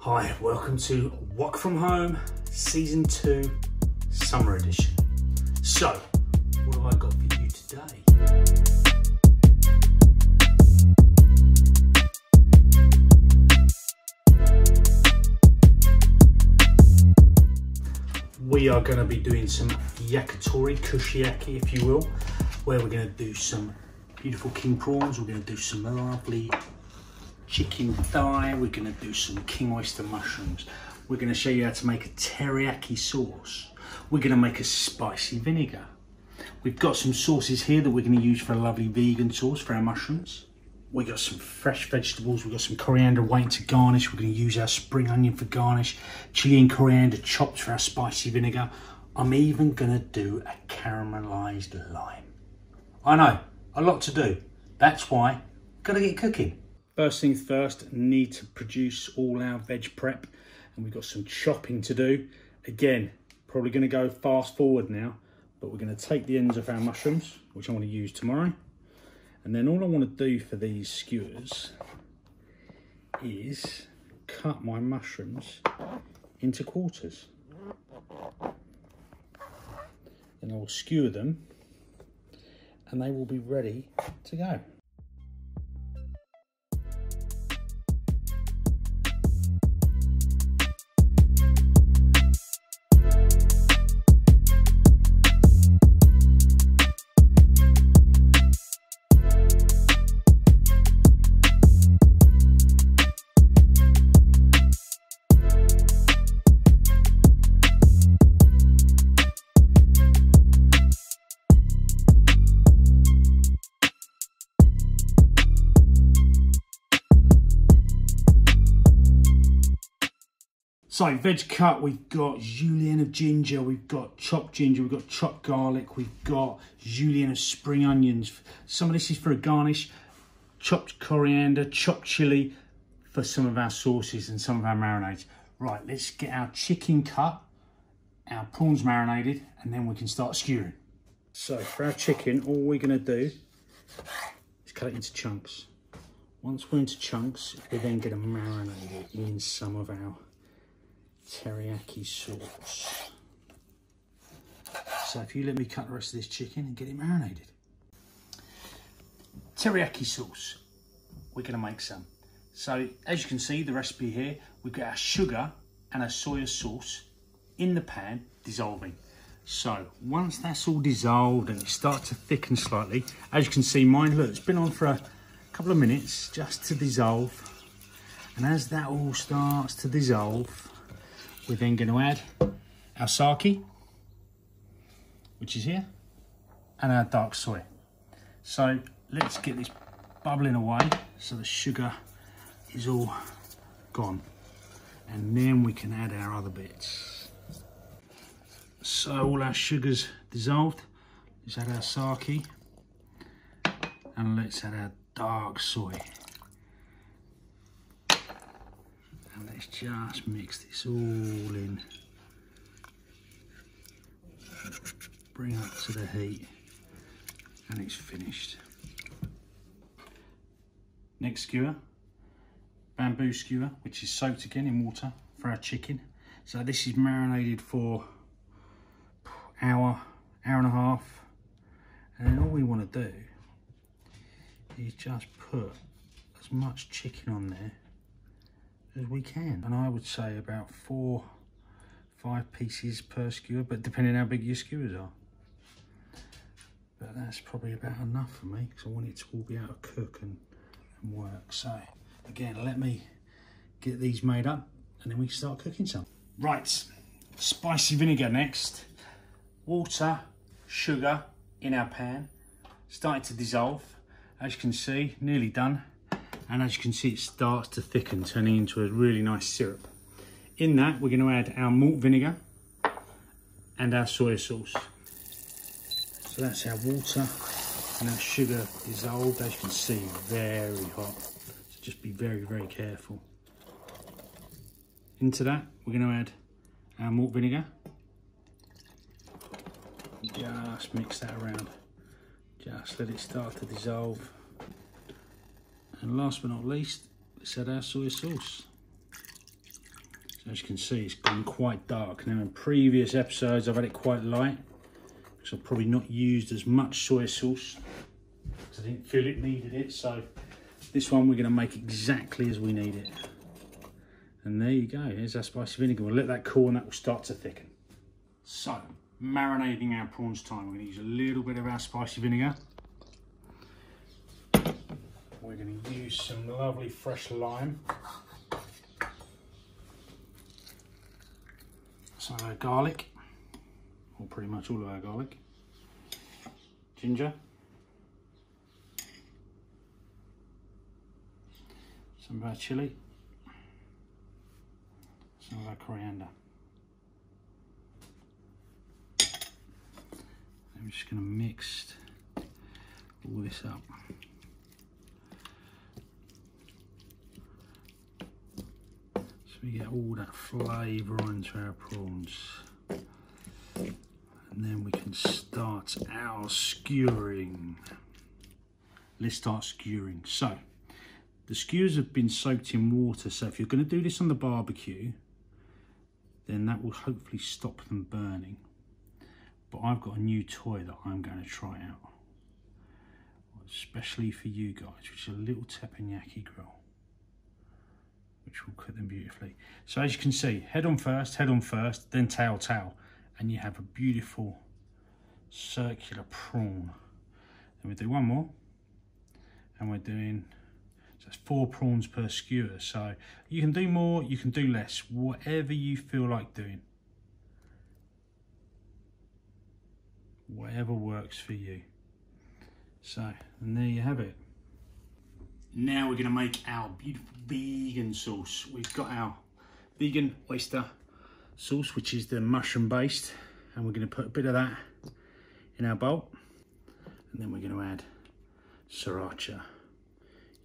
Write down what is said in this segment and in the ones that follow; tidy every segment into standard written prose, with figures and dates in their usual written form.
Hi, welcome to Work From Home Season 2 Summer Edition. So, what have I got for you today? We are going to be doing some yakitori, kushiyaki if you will, where we're going to do some beautiful king prawns, we're going to do some lovely chicken thigh, we're going to do some king oyster mushrooms, we're going to show you how to make a teriyaki sauce, we're going to make a spicy vinegar. We've got some sauces here that we're going to use for a lovely vegan sauce for our mushrooms. We've got some fresh vegetables, we've got some coriander waiting to garnish, we're going to use our spring onion for garnish, chilli and coriander chopped for our spicy vinegar. I'm even going to do a caramelised lime. I know, a lot to do, that's why I've got to get cooking. First things first, need to produce all our veg prep, and we've got some chopping to do. Again, probably going to go fast forward now, but we're going to take the ends of our mushrooms, which I want to use tomorrow, and then all I want to do for these skewers is cut my mushrooms into quarters. Then I'll skewer them, and they will be ready to go. So veg cut, we've got julienne of ginger, we've got chopped ginger, we've got chopped garlic, we've got julienne of spring onions. Some of this is for a garnish, chopped coriander, chopped chilli for some of our sauces and some of our marinades. Right, let's get our chicken cut, our prawns marinated, and then we can start skewering. So for our chicken, all we're gonna do is cut it into chunks. Once we're into chunks, we're then gonna marinate it in some of our teriyaki sauce. So if you let me cut the rest of this chicken and get it marinated. Teriyaki sauce, we're going to make some. So as you can see, the recipe here, we've got our sugar and our soya sauce in the pan dissolving. So once that's all dissolved and it starts to thicken slightly, as you can see mine, look, it's been on for a couple of minutes just to dissolve. And as that all starts to dissolve, we're then going to add our sake, which is here, and our dark soy. So let's get this bubbling away so the sugar is all gone. And then we can add our other bits. So all our sugar's dissolved. Let's add our sake, and let's add our dark soy. And let's just mix this all in. Bring up to the heat, and it's finished. Next skewer, bamboo skewer, which is soaked again in water for our chicken. So this is marinated for hour and a half, and then all we want to do is just put as much chicken on there as we can, and I would say about 4-5 pieces per skewer, but depending how big your skewers are. But that's probably about enough for me because I want it to all be able to cook and work. So again, let me get these made up and then we can start cooking some. Right, spicy vinegar next. Water, sugar in our pan, starting to dissolve. As you can see, nearly done. And as you can see, it starts to thicken, turning into a really nice syrup. In that, we're going to add our malt vinegar and our soy sauce. So that's our water and our sugar dissolved. As you can see, very hot. So just be very, very careful. Into that, we're going to add our malt vinegar. Just mix that around. Just let it start to dissolve. And last but not least, let's add our soy sauce. So as you can see, it's gone quite dark. Now in previous episodes, I've had it quite light, because I've probably not used as much soy sauce, because I didn't feel it needed it. So this one we're going to make exactly as we need it. And there you go, here's our spicy vinegar. We'll let that cool and that will start to thicken. So, marinating our prawns time, we're going to use a little bit of our spicy vinegar. We're going to use some lovely fresh lime. Some of our garlic, or pretty much all of our garlic. Ginger. Some of our chilli. Some of our coriander. I'm just going to mix all this up. So we get all that flavour onto our prawns. And then we can start our skewering. Let's start skewering. So, the skewers have been soaked in water, so if you're going to do this on the barbecue, then that will hopefully stop them burning. But I've got a new toy that I'm going to try out, especially for you guys, which is a little teppanyaki grill, which will cook them beautifully. So as you can see, head on first, then tail, and you have a beautiful circular prawn. Then we do one more, and we're doing, so it's 4 prawns per skewer. So you can do more, you can do less, whatever you feel like doing. Whatever works for you. So, and there you have it. Now we're going to make our beautiful vegan sauce. We've got our vegan oyster sauce, which is the mushroom based, and we're going to put a bit of that in our bowl, and then we're going to add sriracha.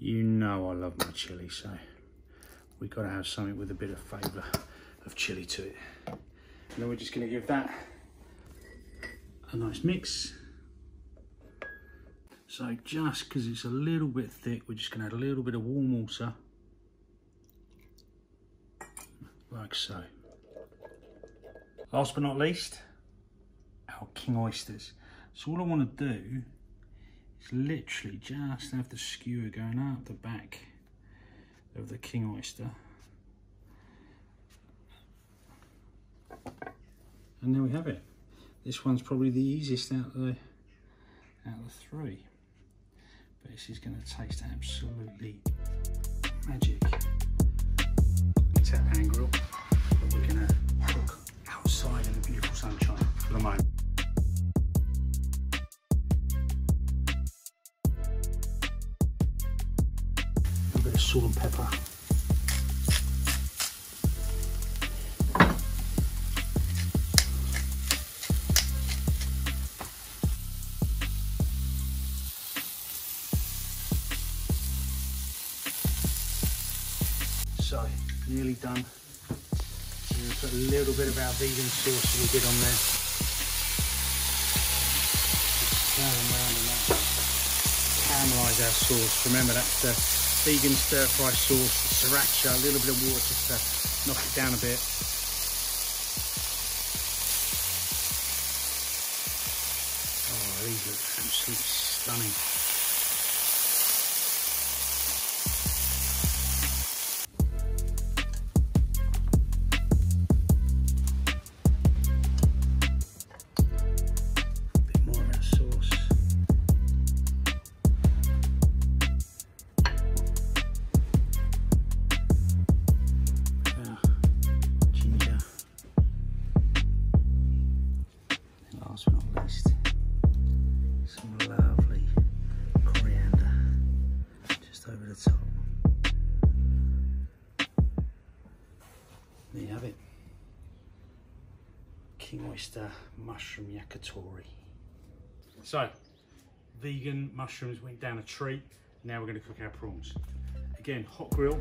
You know I love my chili, so we've got to have something with a bit of flavour of chili to it. And then we're just going to give that a nice mix. So just because it's a little bit thick, we're just going to add a little bit of warm water, like so. Last but not least, our king oysters. So all I want to do is literally just have the skewer going up the back of the king oyster, and there we have it. This one's probably the easiest out of the 3, but this is going to taste absolutely magic. It's our pan grill, but we're going to cook outside in the beautiful sunshine for the moment. A bit of salt and pepper. So, nearly done. We're going to put a little bit of our vegan sauce that we did on there. Just turn around and that. Caramelise our sauce. Remember, that's the vegan stir fry sauce, the sriracha, a little bit of water just to knock it down a bit. Oh, these look absolutely stunning. Last but not least, some lovely coriander just over the top. There you have it. King oyster mushroom yakitori. So, vegan mushrooms went down a tree. Now we're going to cook our prawns. Again, hot grill.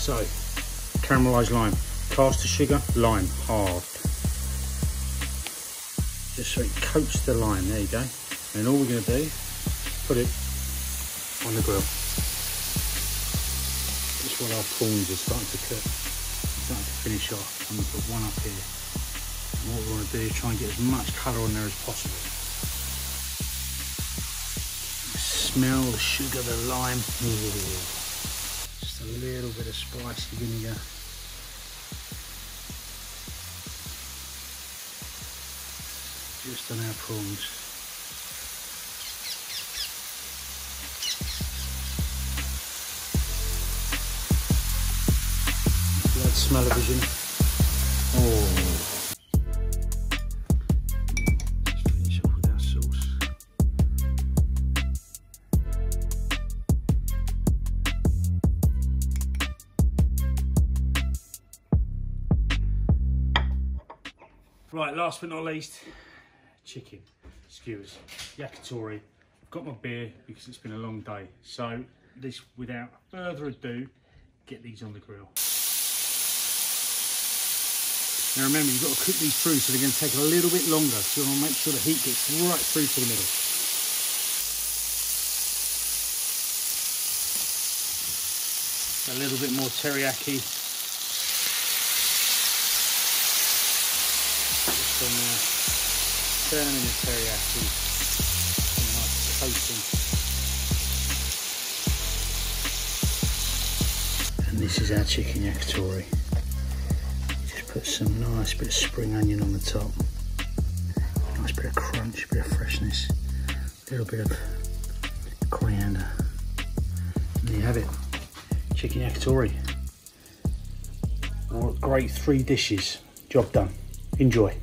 So, caramelised lime, caster sugar, lime, halved. Just so it coats the lime, there you go. And all we're going to do, put it on the grill. Just while our prawns are starting to cook, starting to finish off. I'm going to put one up here. And what we want to do is try and get as much colour on there as possible. Smell the sugar, the lime. Ooh. Just a little bit of spicy vinegar. Just on our prawns. Blood smell-o-vision. Oh. Just finish off with our sauce. Right, last but not least, chicken skewers, yakitori. I've got my beer because it's been a long day. So this, without further ado, get these on the grill. Now remember, you've got to cook these through, so they're going to take a little bit longer. So you want to make sure the heat gets right through to the middle. A little bit more teriyaki. Just on there. Turn them in the teriyaki. Nice coating. And this is our chicken yakitori. Put some nice bit of spring onion on the top, nice bit of crunch, a bit of freshness, a little bit of coriander, and there you have it, chicken yakitori. Great 3 dishes, job done, enjoy.